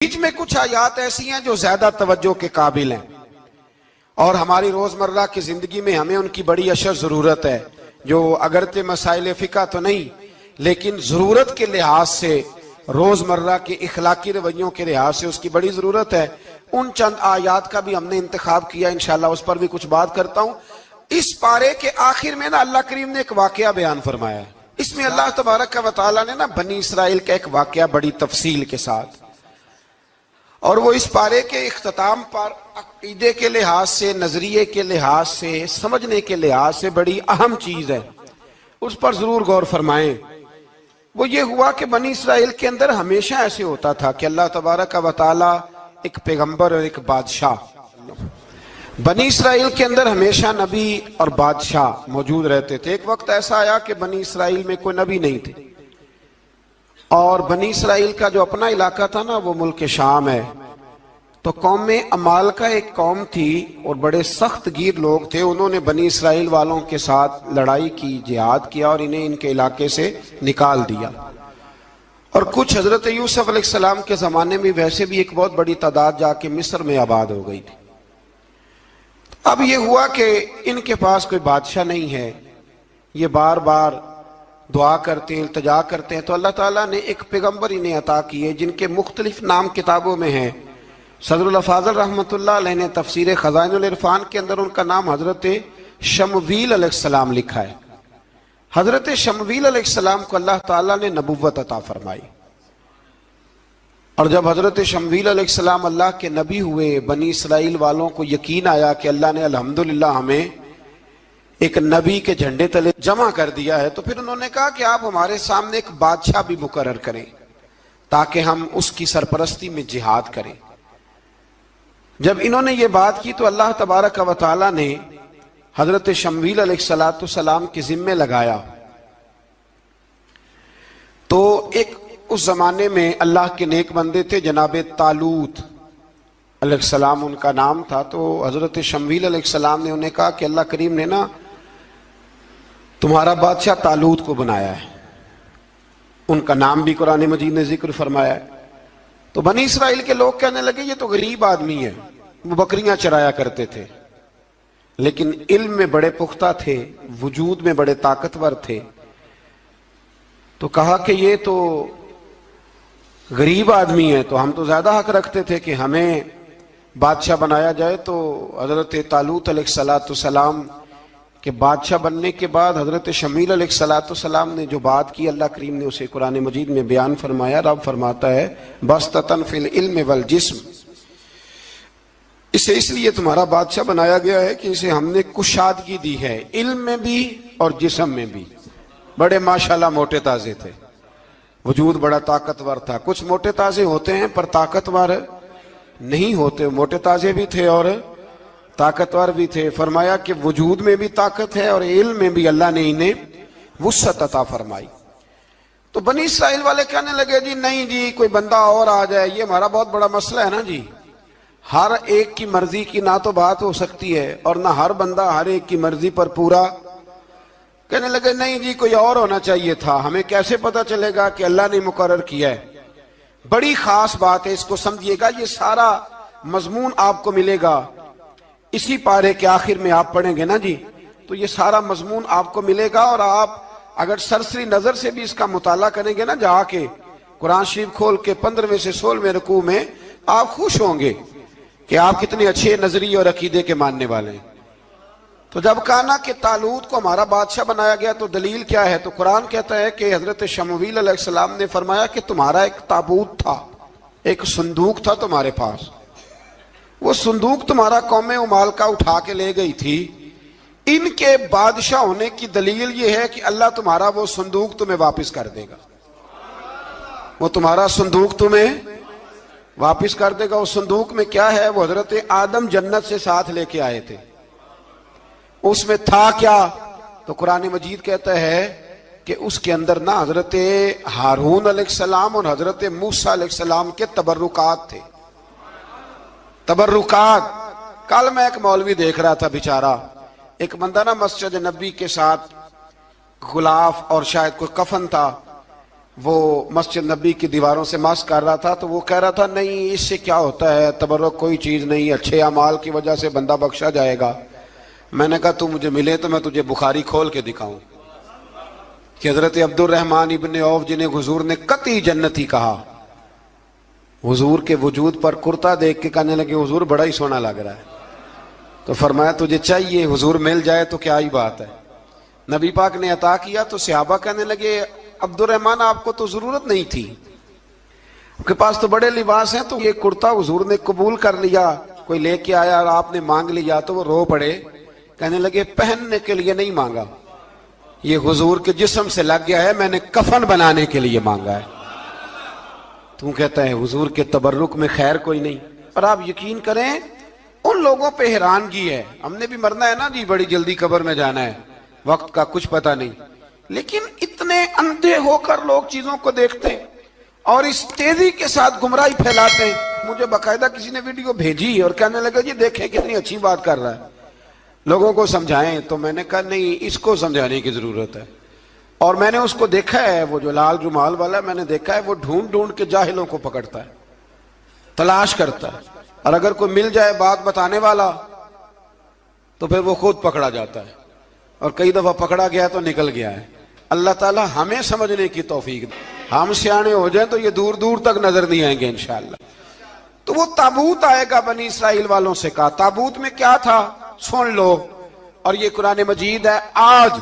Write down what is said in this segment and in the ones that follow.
بیچ میں کچھ آیات ایسی ہیں جو زیادہ توجہ کے قابل ہیں اور ہماری روزمرہ کی زندگی میں ہمیں ان کی بڑی اشد ضرورت ہے، جو اگرچہ مسائل فقہ تو نہیں لیکن ضرورت کے لحاظ سے، روزمرہ کے اخلاقی رویوں کے لحاظ سے اس کی بڑی ضرورت ہے۔ ان چند آیات کا بھی ہم نے انتخاب کیا، انشاءاللہ اس پر بھی کچھ بات کرتا ہوں۔ اس پارے کے آخر میں نا اللہ کریم نے ایک واقعہ بیان فرمایا ہے۔ اس میں اللہ تبارک و تعالیٰ نے نا بنی اسرائیل کا ایک واقعہ بڑی تفصیل کے ساتھ، اور وہ اس پارے کے اختتام پر عقیدے کے لحاظ سے، نظریے کے لحاظ سے، سمجھنے کے لحاظ سے بڑی اہم چیز ہے، اس پر ضرور غور فرمائیں۔ وہ یہ ہوا کہ بنی اسرائیل کے اندر ہمیشہ ایسے ہوتا تھا کہ اللہ تبارک و تعالیٰ ایک پیغمبر اور ایک بادشاہ، بنی اسرائیل کے اندر ہمیشہ نبی اور بادشاہ موجود رہتے تھے۔ ایک وقت ایسا آیا کہ بنی اسرائیل میں کوئی نبی نہیں تھے، اور بنی اسرائیل کا جو اپنا علاقہ تھا نا وہ ملک شام ہے، تو قوم عمال کا ایک قوم تھی اور بڑے سخت گیر لوگ تھے۔ انہوں نے بنی اسرائیل والوں کے ساتھ لڑائی کی، جہاد کیا اور انہیں ان کے علاقے سے نکال دیا۔ اور کچھ حضرت یوسف علیہ السلام کے زمانے میں ویسے بھی ایک بہت بڑی تعداد جا کے مصر میں آباد ہو گئی تھی۔ اب یہ ہوا کہ ان کے پاس کوئی بادشاہ نہیں ہے، یہ بار بار دعا کرتے ہیں، التجا کرتے ہیں، تو اللہ تعالیٰ نے ایک پیغمبر انہیں عطا کیے جن کے مختلف نام کتابوں میں ہیں۔ صدر الافاضل رحمۃ اللہ علیہ نے تفسیر خزائن العرفان کے اندر ان کا نام حضرت شمویل علیہ السلام لکھا ہے۔ حضرت شمویل علیہ السلام کو اللہ تعالیٰ نے نبوت عطا فرمائی، اور جب حضرت شمویل علیہ السلام اللہ کے نبی ہوئے، بنی اسرائیل والوں کو یقین آیا کہ اللہ نے الحمدللہ ہمیں ایک نبی کے جھنڈے تلے جمع کر دیا ہے، تو پھر انہوں نے کہا کہ آپ ہمارے سامنے ایک بادشاہ بھی مقرر کریں تاکہ ہم اس کی سرپرستی میں جہاد کریں۔ جب انہوں نے یہ بات کی تو اللہ تبارک و تعالیٰ نے حضرت شمویل علیہ السلام کے ذمے لگایا۔ تو ایک اس زمانے میں اللہ کے نیک بندے تھے، جناب طالوت علیہ السلام ان کا نام تھا۔ تو حضرت شمویل علیہ السلام نے انہیں کہا کہ اللہ کریم نے نا تمہارا بادشاہ طالوت کو بنایا ہے، ان کا نام بھی قرآن مجید نے ذکر فرمایا ہے۔ تو بنی اسرائیل کے لوگ کہنے لگے یہ تو غریب آدمی ہے، وہ بکریاں چرایا کرتے تھے لیکن علم میں بڑے پختہ تھے، وجود میں بڑے طاقتور تھے۔ تو کہا کہ یہ تو غریب آدمی ہے، تو ہم تو زیادہ حق رکھتے تھے کہ ہمیں بادشاہ بنایا جائے۔ تو حضرت طالوت علیہ السلام کے بادشاہ بننے کے بعد حضرت شمویل علیہ السلام نے جو بات کی، اللہ کریم نے اسے قرآن مجید میں بیان فرمایا۔ رب فرماتا ہے بسطۃ فی العلم والجسم، اسے اس لیے تمہارا بادشاہ بنایا گیا ہے کہ اسے ہم نے کشادگی دی ہے، علم میں بھی اور جسم میں بھی۔ بڑے ماشاءاللہ موٹے تازے تھے، وجود بڑا طاقتور تھا۔ کچھ موٹے تازے ہوتے ہیں پر طاقتور نہیں ہوتے، موٹے تازے بھی تھے اور طاقتور بھی تھے۔ فرمایا کہ وجود میں بھی طاقت ہے اور علم میں بھی اللہ نے انہیں وسعت عطا فرمائی۔ تو بنی اسرائیل والے کہنے لگے جی نہیں جی کوئی بندہ اور آ جائے، یہ ہمارا بہت بڑا مسئلہ ہے نا جی، ہر ایک کی مرضی کی نہ تو بات ہو سکتی ہے اور نہ ہر بندہ ہر ایک کی مرضی پر پورا۔ کہنے لگے نہیں جی کوئی اور ہونا چاہیے تھا، ہمیں کیسے پتا چلے گا کہ اللہ نے مقرر کیا ہے؟ بڑی خاص بات ہے، اس کو سمجھیے گا، یہ سارا مضمون آپ کو ملے گا اسی پارے کے آخر میں، آپ پڑھیں گے نا جی تو یہ سارا مضمون آپ کو ملے گا، اور آپ اگر سرسری نظر سے بھی اس کا مطالعہ کریں گے نا، جا کے قرآن شریف کھول کے 15ویں سے 16ویں رکوع میں، آپ خوش ہوں گے کہ آپ کتنے اچھے نظریے اور عقیدے کے ماننے والے ہیں۔ تو جب کہا نا کہ طالوت کو ہمارا بادشاہ بنایا گیا تو دلیل کیا ہے؟ تو قرآن کہتا ہے کہ حضرت شمویل علیہ السلام نے فرمایا کہ تمہارا ایک تابوت تھا، ایک صندوق تھا تمہارے پاس، وہ صندوق تمہارا قوم عمال کا اٹھا کے لے گئی تھی۔ ان کے بادشاہ ہونے کی دلیل یہ ہے کہ اللہ تمہارا وہ صندوق تمہیں واپس کر دے گا، وہ تمہارا صندوق تمہیں واپس کر دے گا۔ اس صندوق میں کیا ہے؟ وہ حضرت آدم جنت سے ساتھ لے کے آئے تھے، اس میں تھا کیا؟ تو قرآن مجید کہتا ہے کہ اس کے اندر نا حضرت ہارون علیہ السلام اور حضرت موسیٰ علیہ السلام کے تبرکات تھے۔ تبرکات، کل میں ایک مولوی دیکھ رہا تھا بیچارہ، ایک بندہ نا مسجد نبی کے ساتھ غلاف اور شاید کوئی کفن تھا، وہ مسجد نبی کی دیواروں سے مس کر رہا تھا، تو وہ کہہ رہا تھا نہیں اس سے کیا ہوتا ہے، تبرک کوئی چیز نہیں، اچھے اعمال کی وجہ سے بندہ بخشا جائے گا۔ میں نے کہا تو مجھے ملے تو میں تجھے بخاری کھول کے دکھاؤں کہ حضرت عبد الرحمن ابن عوف جنہیں حضور نے قطعی جنتی کہا، حضور کے وجود پر کرتا دیکھ کے کہنے لگے حضور بڑا ہی سونا لگ رہا ہے، تو فرمایا تجھے چاہیے حضور مل جائے تو کیا ہی بات ہے۔ نبی پاک نے عطا کیا تو صحابہ کہنے لگے عبد الرحمن آپ کو تو ضرورت نہیں تھی، آپ کے پاس تو بڑے لباس ہیں، تو یہ کرتا حضور نے قبول کر لیا، کوئی لے کے آیا اور آپ نے مانگ لیا، تو وہ رو پڑے، کہنے لگے پہننے کے لیے نہیں مانگا، یہ حضور کے جسم سے لگ گیا ہے، میں نے کفن بنانے کے لیے مانگا ہے۔ تو کہتا ہے حضور کے تبرک میں خیر کوئی نہیں۔ اور آپ یقین کریں ان لوگوں پہ حیرانگی ہے، ہم نے بھی مرنا ہے نا جی، بڑی جلدی قبر میں جانا ہے، وقت کا کچھ پتہ نہیں، لیکن اتنے اندھے ہو کر لوگ چیزوں کو دیکھتے ہیں اور اس تیزی کے ساتھ گمراہی پھیلاتے ہیں۔ مجھے باقاعدہ کسی نے ویڈیو بھیجی اور کہنے لگا جی دیکھیں کتنی اچھی بات کر رہا ہے، لوگوں کو سمجھائیں، تو میں نے کہا نہیں اس کو سمجھانے کی ضرورت ہے۔ اور میں نے اس کو دیکھا ہے، وہ جو لال رومال والا میں نے دیکھا ہے، وہ ڈھونڈ ڈھونڈ کے جاہلوں کو پکڑتا ہے، تلاش کرتا ہے، اور اگر کوئی مل جائے بات بتانے والا تو پھر وہ خود پکڑا جاتا ہے، اور کئی دفعہ پکڑا گیا تو نکل گیا ہے۔ اللہ تعالی ہمیں سمجھنے کی توفیق دے، ہم سیانے ہو جائیں تو یہ دور دور تک نظر نہیں آئیں گے انشاءاللہ۔ تو وہ تابوت آئے گا، بنی اسرائیل والوں سے کہا تابوت میں کیا تھا سن لو، اور یہ قرآن مجید ہے۔ آج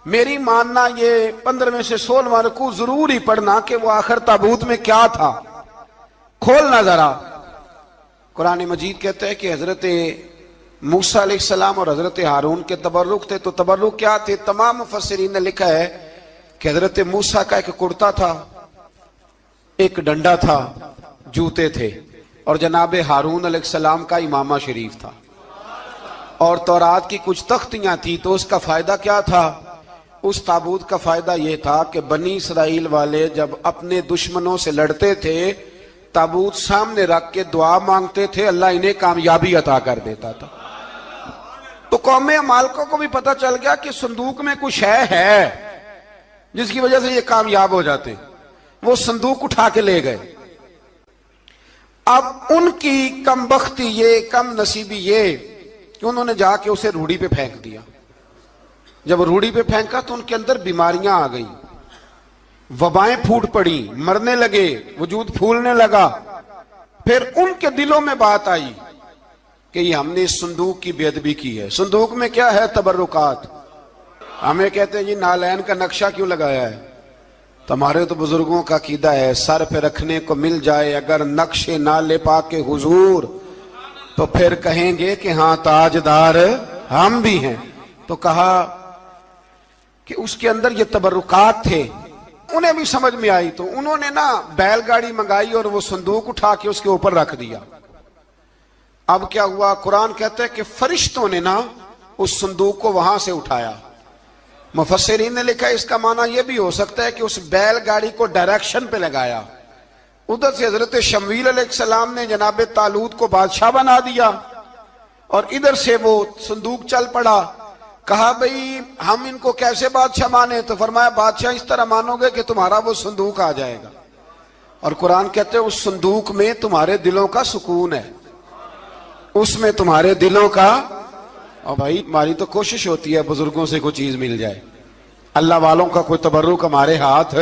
میری ماننا یہ 15 میں سے 16واں رکوع ضرور ہی پڑھنا کہ وہ آخر تابوت میں کیا تھا، کھولنا ذرا۔ قرآن مجید کہتا ہے کہ حضرت موسیٰ علیہ السلام اور حضرت ہارون کے تبرک تھے، تو تبرک کیا تھے؟ تمام مفسرین نے لکھا ہے کہ حضرت موسیٰ کا ایک کرتا تھا، ایک ڈنڈا تھا، جوتے تھے، اور جناب ہارون علیہ السلام کا امامہ شریف تھا، اور تورات کی کچھ تختیاں تھی۔ تو اس کا فائدہ کیا تھا؟ اس تابوت کا فائدہ یہ تھا کہ بنی اسرائیل والے جب اپنے دشمنوں سے لڑتے تھے تابوت سامنے رکھ کے دعا مانگتے تھے، اللہ انہیں کامیابی عطا کر دیتا تھا۔ تو قوم عمالقہ کو بھی پتہ چل گیا کہ صندوق میں کچھ ہے جس کی وجہ سے یہ کامیاب ہو جاتے ہیں، وہ صندوق اٹھا کے لے گئے۔ اب ان کی کم بختی یہ، کم نصیبی یہ کہ انہوں نے جا کے اسے روڑی پہ پھینک دیا۔ جب روڑی پہ پھینکا تو ان کے اندر بیماریاں آ گئیں، وبائیں پھوٹ پڑی، مرنے لگے، وجود پھولنے لگا۔ پھر ان کے دلوں میں بات آئی کہ یہ ہم نے اس صندوق کی بے ادبی کی ہے۔ صندوق میں کیا ہے؟ تبرکات۔ ہمیں کہتے ہیں جی نالین کا نقشہ کیوں لگایا ہے؟ تمہارے تو بزرگوں کا عقیدہ ہے سر پہ رکھنے کو مل جائے اگر نقش نالے پاک حضور تو پھر کہیں گے کہ ہاں تاجدار ہم بھی ہیں۔ تو کہا کہ اس کے اندر یہ تبرکات تھے، انہیں بھی سمجھ میں آئی، تو انہوں نے نا بیل گاڑی منگائی اور وہ صندوق اٹھا کے اس کے اوپر رکھ دیا۔ اب کیا ہوا؟ قرآن کہتا ہے کہ فرشتوں نے نا اس صندوق کو وہاں سے اٹھایا۔ مفسرین نے لکھا اس کا معنی یہ بھی ہو سکتا ہے کہ اس بیل گاڑی کو ڈائریکشن پہ لگایا، ادھر سے حضرت شمویل علیہ السلام نے جناب طالوت کو بادشاہ بنا دیا، اور ادھر سے وہ صندوق چل پڑا۔ کہا بھئی ہم ان کو کیسے بادشاہ مانے؟ تو فرمایا بادشاہ اس طرح مانو گے کہ تمہارا وہ صندوق آ جائے گا، اور قرآن کہتے ہیں اس صندوق میں تمہارے دلوں کا سکون ہے، اس میں تمہارے دلوں کا۔ اور بھائی ہماری تو کوشش ہوتی ہے بزرگوں سے کوئی چیز مل جائے، اللہ والوں کا کوئی تبرک ہمارے ہاتھ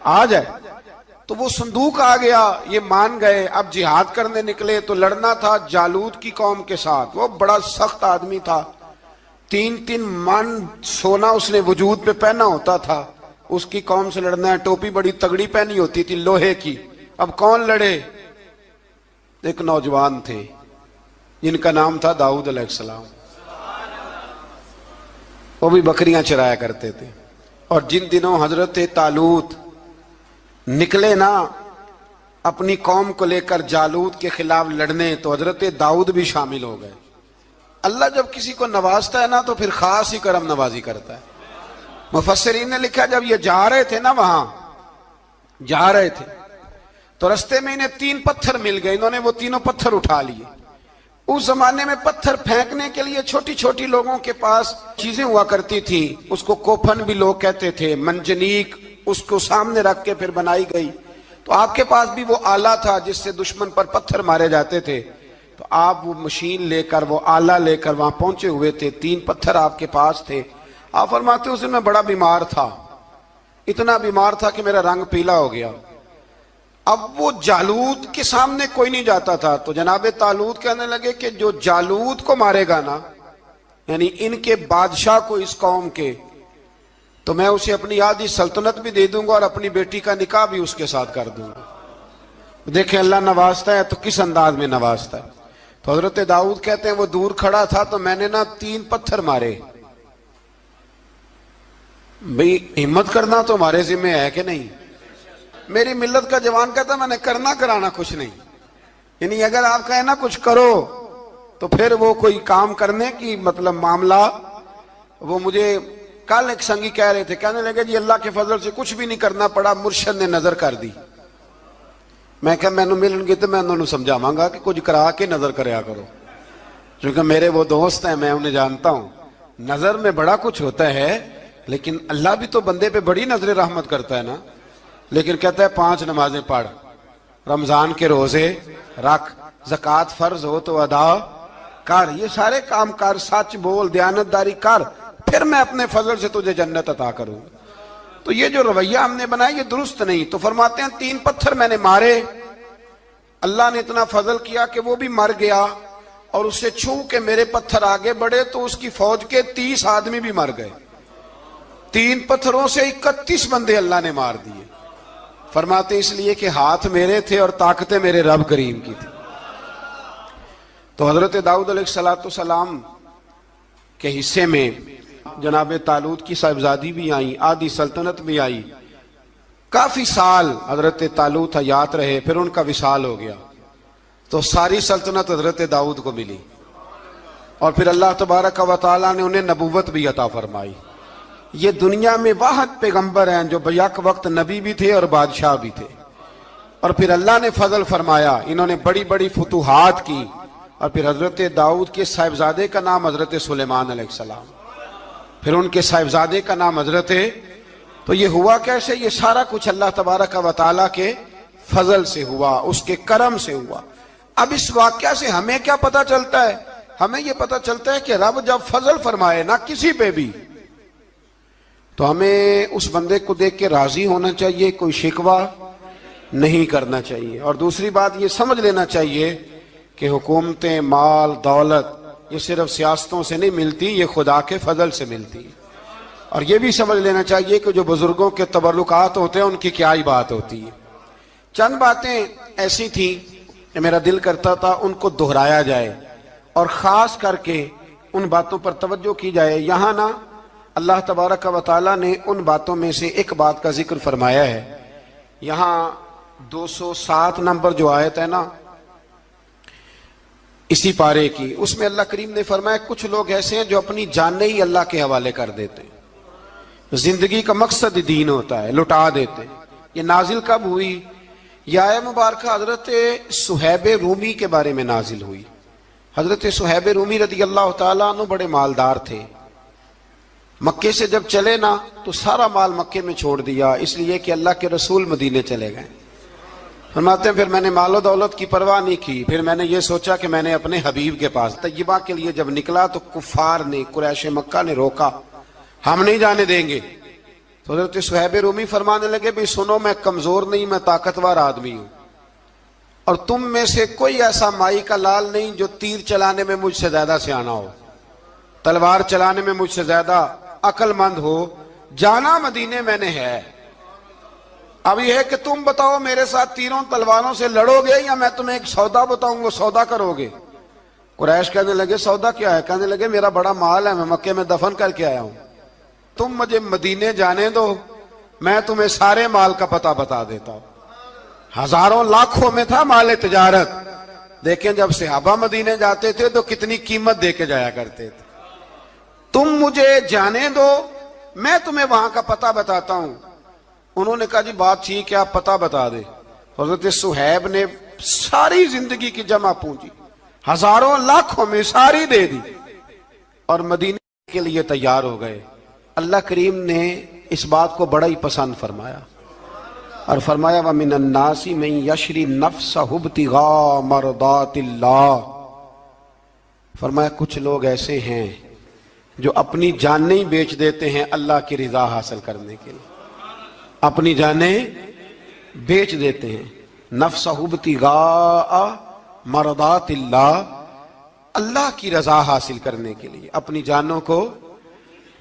آ جائے۔ تو وہ صندوق آ گیا، یہ مان گئے۔ اب جہاد کرنے نکلے تو لڑنا تھا جالوت کی قوم کے ساتھ، وہ بڑا سخت آدمی تھا، 3 من سونا اس نے وجود پہ پہنا ہوتا تھا۔ اس کی قوم سے لڑنا ہے، ٹوپی بڑی تگڑی پہنی ہوتی تھی لوہے کی۔ اب کون لڑے؟ ایک نوجوان تھے جن کا نام تھا داؤد علیہ السلام، وہ بھی بکریاں چرایا کرتے تھے۔ اور جن دنوں حضرت طالوت نکلے نا اپنی قوم کو لے کر جالوت کے خلاف لڑنے، تو حضرت داؤد بھی شامل ہو گئے۔ اللہ جب کسی کو نوازتا ہے نا تو پھر خاص ہی کرم نوازی کرتا ہے۔ مفسرین نے لکھا جب یہ جا رہے تھے نا، وہاں جا رہے تھے تو رستے میں انہیں 3 پتھر مل گئے، انہوں نے وہ تینوں پتھر اٹھا لیے۔ اس زمانے میں پتھر پھینکنے کے لیے چھوٹی چھوٹی لوگوں کے پاس چیزیں ہوا کرتی تھی، اس کو کوپھن بھی لوگ کہتے تھے، منجنیک اس کو سامنے رکھ کے پھر بنائی گئی. تو آپ کے پاس بھی وہ آلہ تھا جس سے دشمن پر پتھر مارے جاتے تھے. تو آپ وہ مشین لے کر وہ آلہ لے کر وہاں پہنچے ہوئے تھے. 3 پتھر آپ کے پاس تھے. آپ فرماتے ہیں اس دن میں بڑا بیمار تھا, اتنا بیمار تھا کہ میرا رنگ پیلا ہو گیا. اب وہ جالوت کے سامنے کوئی نہیں جاتا تھا. تو جناب طالوت کہنے لگے کہ جو جالوت کو مارے گا نا, یعنی ان کے بادشاہ کو اس قوم کے, تو میں اسے اپنی آدھی سلطنت بھی دے دوں گا اور اپنی بیٹی کا نکاح بھی اس کے ساتھ کر دوں گا. دیکھیں اللہ نوازتا ہے تو کس انداز میں نوازتا ہے. تو حضرت داؤد کہتے ہیں وہ دور کھڑا تھا تو میں نے نا 3 پتھر مارے. بھئی ہمت کرنا تو ہمارے ذمہ ہے کہ نہیں. میری ملت کا جوان کہتا ہے میں نے کرنا کرانا کچھ نہیں, یعنی اگر آپ کہیں نا کچھ کرو تو پھر وہ کوئی کام کرنے کی مطلب معاملہ. وہ مجھے کل ایک سنگی کہہ رہے تھے, کہنے لگے جی اللہ کے فضل سے کچھ بھی نہیں کرنا پڑا, مرشد نے نظر کر دی. میں کہا میں ملن گی تو میں انہوں نے سمجھاواں گا کہ کچھ کرا کے نظر کریا کرو, کیونکہ میرے وہ دوست ہیں, میں انہیں جانتا ہوں. نظر میں بڑا کچھ ہوتا ہے, لیکن اللہ بھی تو بندے پہ بڑی نظر رحمت کرتا ہے نا. لیکن کہتا ہے 5 نمازیں پڑھ, رمضان کے روزے رکھ, زکوٰۃ فرض ہو تو ادا کر, یہ سارے کام کر, سچ بول, دیانتداری کر, پھر میں اپنے فضل سے تجھے جنت عطا کروں. تو یہ جو رویہ ہم نے بنایا یہ درست نہیں. تو فرماتے ہیں 3 پتھر میں نے مارے, اللہ نے اتنا فضل کیا کہ وہ بھی مر گیا, اور اسے چھو کے میرے پتھر آگے بڑھے تو اس کی فوج کے 30 آدمی بھی مر گئے. 3 پتھروں سے 31 بندے اللہ نے مار دیے. فرماتے اس لیے کہ ہاتھ میرے تھے اور طاقتیں میرے رب کریم کی تھی. تو حضرت داؤد علیہ السلام کے حصے میں جناب طالوت کی صاحبزادی بھی آئیں, آدھی سلطنت بھی آئی. کافی سال حضرت طالوت حیات رہے, پھر ان کا وصال ہو گیا. تو ساری سلطنت حضرت داؤد کو ملی, اور پھر اللہ تبارک و تعالیٰ نے انہیں نبوت بھی عطا فرمائی. یہ دنیا میں واحد پیغمبر ہیں جو بیک وقت نبی بھی تھے اور بادشاہ بھی تھے. اور پھر اللہ نے فضل فرمایا, انہوں نے بڑی بڑی فتوحات کی. اور پھر حضرت داؤد کے صاحبزادے کا نام حضرت سلیمان علیہ السلام, پھر ان کے صاحبزادے کا نام حضرت. تو یہ ہوا کیسے؟ یہ سارا کچھ اللہ تبارک و تعالیٰ کے فضل سے ہوا, اس کے کرم سے ہوا. اب اس واقعہ سے ہمیں کیا پتہ چلتا ہے؟ ہمیں یہ پتہ چلتا ہے کہ رب جب فضل فرمائے نہ کسی پہ بھی, تو ہمیں اس بندے کو دیکھ کے راضی ہونا چاہیے, کوئی شکوہ نہیں کرنا چاہیے. اور دوسری بات یہ سمجھ لینا چاہیے کہ حکومتیں, مال, دولت یہ صرف سیاستوں سے نہیں ملتی, یہ خدا کے فضل سے ملتی. اور یہ بھی سمجھ لینا چاہیے کہ جو بزرگوں کے تبرکات ہوتے ہیں ان کی کیا ہی بات ہوتی ہے. چند باتیں ایسی تھیں کہ میرا دل کرتا تھا ان کو دہرایا جائے, اور خاص کر کے ان باتوں پر توجہ کی جائے. یہاں نا اللہ تبارک و تعالیٰ نے ان باتوں میں سے ایک بات کا ذکر فرمایا ہے. یہاں 207 نمبر جو آیت ہے نا اسی پارے کی, اس میں اللہ کریم نے فرمایا کچھ لوگ ایسے ہیں جو اپنی جانیں ہی اللہ کے حوالے کر دیتے ہیں. زندگی کا مقصد دین ہوتا ہے, لٹا دیتے. یہ نازل کب ہوئی؟ یہ آیہ مبارکہ حضرت صہیب رومی کے بارے میں نازل ہوئی. حضرت صہیب رومی رضی اللہ تعالیٰ عنہ بڑے مالدار تھے. مکے سے جب چلے نا تو سارا مال مکے میں چھوڑ دیا, اس لیے کہ اللہ کے رسول مدینے چلے گئے. فرماتے ہیں پھر میں نے مال و دولت کی پرواہ نہیں کی, پھر میں نے یہ سوچا کہ میں نے اپنے حبیب کے پاس طیبہ کے لیے جب نکلا تو کفار نے, قریش مکہ نے روکا, ہم نہیں جانے دیں گے. تو حضرت صہیب رومی فرمانے لگے بھی سنو, میں کمزور نہیں, میں طاقتور آدمی ہوں, اور تم میں سے کوئی ایسا مائی کا لال نہیں جو تیر چلانے میں مجھ سے زیادہ سیانا ہو, تلوار چلانے میں مجھ سے زیادہ عقل مند ہو. جانا مدینے میں نے ہے. اب یہ ہے کہ تم بتاؤ میرے ساتھ تیروں تلواروں سے لڑو گے یا میں تمہیں ایک سودا بتاؤں وہ سودا کرو گے؟ قریش کہنے لگے سودا کیا ہے؟ کہنے لگے میرا بڑا مال ہے, میں مکے میں دفن کر کے آیا ہوں, تم مجھے مدینے جانے دو, میں تمہیں سارے مال کا پتہ بتا دیتا ہوں. ہزاروں لاکھوں میں تھا مال تجارت. دیکھیں جب صحابہ مدینے جاتے تھے تو کتنی قیمت دے کے جایا کرتے تھے. تم مجھے جانے دو, میں تمہیں وہاں کا پتہ بتاتا ہوں. انہوں نے کہا جی بات ٹھیک ہے, آپ پتہ بتا دیں. حضرت صہیب نے ساری زندگی کی جمع پونجی ہزاروں لاکھوں میں ساری دے دی اور مدینے کے لیے تیار ہو گئے. اللہ کریم نے اس بات کو بڑا ہی پسند فرمایا اور فرمایا وَمِنَ النَّاسِ مَن يَشْرِي نَفْسَهُ ابْتِغَاءَ مَرْضَاتِ اللَّهِ، فرمایا کچھ لوگ ایسے ہیں جو اپنی جانیں ہی بیچ دیتے ہیں اللہ کی رضا حاصل کرنے کے لیے، اپنی جانیں بیچ دیتے ہیں، نَفْسَهُ ابْتِغَاءَ مَرْضَاتِ اللَّهِ، اللہ کی رضا حاصل کرنے کے لیے اپنی جانوں کو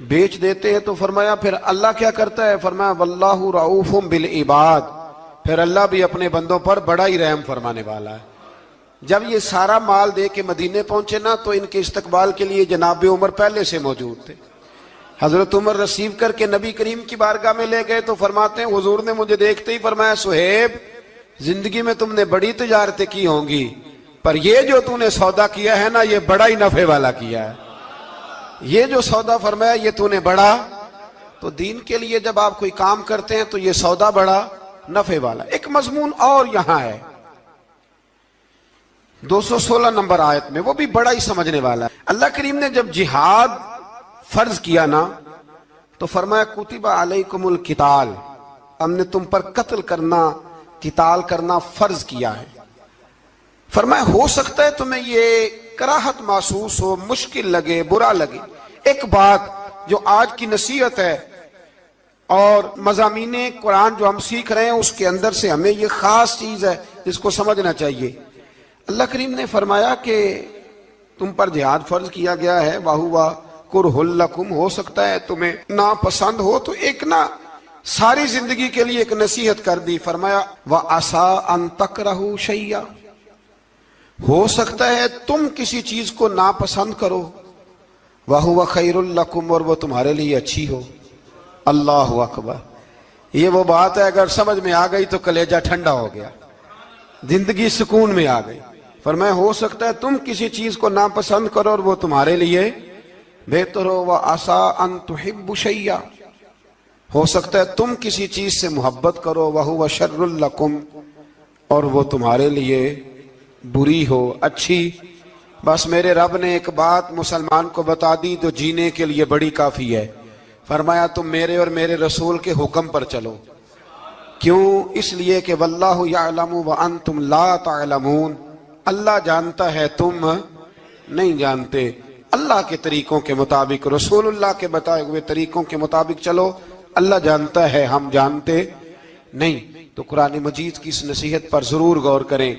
بیچ دیتے ہیں۔ تو فرمایا پھر اللہ کیا کرتا ہے؟ فرمایا واللہ رؤوف بالعباد، پھر اللہ بھی اپنے بندوں پر بڑا ہی رحم فرمانے والا ہے۔ جب یہ سارا مال دے کے مدینے پہنچے نا تو ان کے استقبال کے لیے جناب عمر پہلے سے موجود تھے۔ حضرت عمر ریسیو کر کے نبی کریم کی بارگاہ میں لے گئے تو فرماتے ہیں حضور نے مجھے دیکھتے ہی فرمایا صہیب زندگی میں تم نے بڑی تجارتیں کی ہوں گی پر یہ جو تم نے سودا کیا ہے نا یہ بڑا ہی نفع والا کیا ہے، یہ جو سودا فرمایا یہ تو نے بڑا، تو دین کے لیے جب آپ کوئی کام کرتے ہیں تو یہ سودا بڑا نفع والا۔ ایک مضمون اور یہاں ہے 216 نمبر آیت میں، وہ بھی بڑا ہی سمجھنے والا ہے۔ اللہ کریم نے جب جہاد فرض کیا نا تو فرمایا کتب علیکم القتال، ہم نے تم پر قتل کرنا، قتال کرنا فرض کیا ہے۔ فرمایا ہو سکتا ہے تمہیں یہ کراہت محسوس ہو، مشکل لگے، برا لگے۔ ایک بات جو آج کی نصیحت ہے اور مضامین قرآن جو ہم سیکھ رہے ہیں اس کے اندر سے ہمیں یہ خاص چیز ہے جس کو سمجھنا چاہیے۔ اللہ کریم نے فرمایا کہ تم پر جہاد فرض کیا گیا ہے، وَهُوَ كُرْهٌ لَكُمْ، ہو سکتا ہے تمہیں ناپسند ہو، تو ایک نہ ساری زندگی کے لیے ایک نصیحت کر دی۔ فرمایا وَعَسَىٰ أَن تَكْرَهُوا شَيْئًا، ہو سکتا ہے تم کسی چیز کو ناپسند کرو، وَهُوَ خَيْرٌ لَكُمْ، اور وہ تمہارے لیے اچھی ہو۔ اللہ اکبر، یہ وہ بات ہے اگر سمجھ میں آ گئی تو کلیجہ ٹھنڈا ہو گیا، زندگی سکون میں آ گئی۔ فرمایا ہو سکتا ہے تم کسی چیز کو ناپسند کرو اور وہ تمہارے لیے بہتر ہو، وَعَسَىٰ أَن تُحِبُّوا شَيْئًا، ہو سکتا ہے تم کسی چیز سے محبت کرو، وَهُوَ شَرٌّ لَكُمْ، اور وہ تمہارے لیے بری ہو، اچھی۔ بس میرے رب نے ایک بات مسلمان کو بتا دی جو جینے کے لیے بڑی کافی ہے۔ فرمایا تم میرے اور میرے رسول کے حکم پر چلو۔ کیوں؟ اس لیے کہ واللہ یعلم وانتم لا تعلمون، اللہ جانتا ہے تم نہیں جانتے۔ اللہ کے طریقوں کے مطابق، رسول اللہ کے بتائے ہوئے طریقوں کے مطابق چلو، اللہ جانتا ہے ہم جانتے نہیں۔ تو قرآن مجید کی اس نصیحت پر ضرور غور کریں۔